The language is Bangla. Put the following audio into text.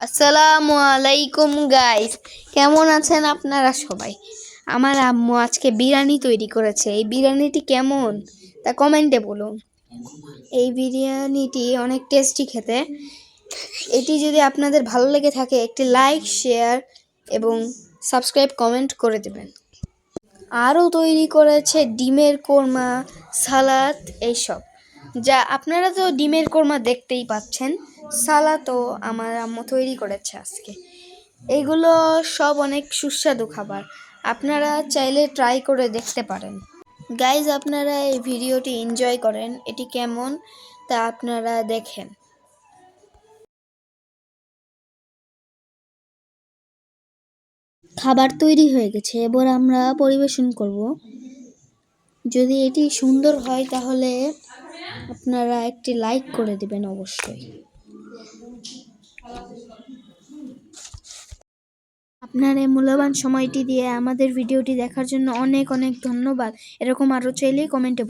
আসসালামু আলাইকুম গাইস, কেমন আছেন আপনারা সবাই? আমার আম্মু আজকে বিরিয়ানি তৈরি করেছে। এই বিরিয়ানিটি কেমন তা কমেন্টে বলুন। এই বিরিয়ানিটি অনেক টেস্টি খেতে। এটি যদি আপনাদের ভালো লেগে থাকে একটি লাইক, শেয়ার এবং সাবস্ক্রাইব কমেন্ট করে দেবেন। আরও তৈরি করেছে ডিমের কোরমা, সালাদ এইসব। যা আপনারা তো ডিমের কোরমা দেখতেই পাচ্ছেন, সালাদও আমার আম্মু তৈরি করেছে আজকে। এগুলো সব অনেক সুস্বাদু খাবার, আপনারা চাইলে ট্রাই করে দেখতে পারেন। গাইজ, আপনারা এই ভিডিওটি এনজয় করেন, এটি কেমন তা আপনারা দেখেন। খাবার তৈরি হয়ে গেছে, এবার আমরা পরিবেশন করব। যদি এটি সুন্দর হয় তাহলে আপনারা একটি লাইক করে দিবেন অবশ্যই। আপনার এই মূল্যবান সময়টি দিয়ে আমাদের ভিডিওটি দেখার জন্য অনেক অনেক ধন্যবাদ। এরকম আরও চাইলেই কমেন্টে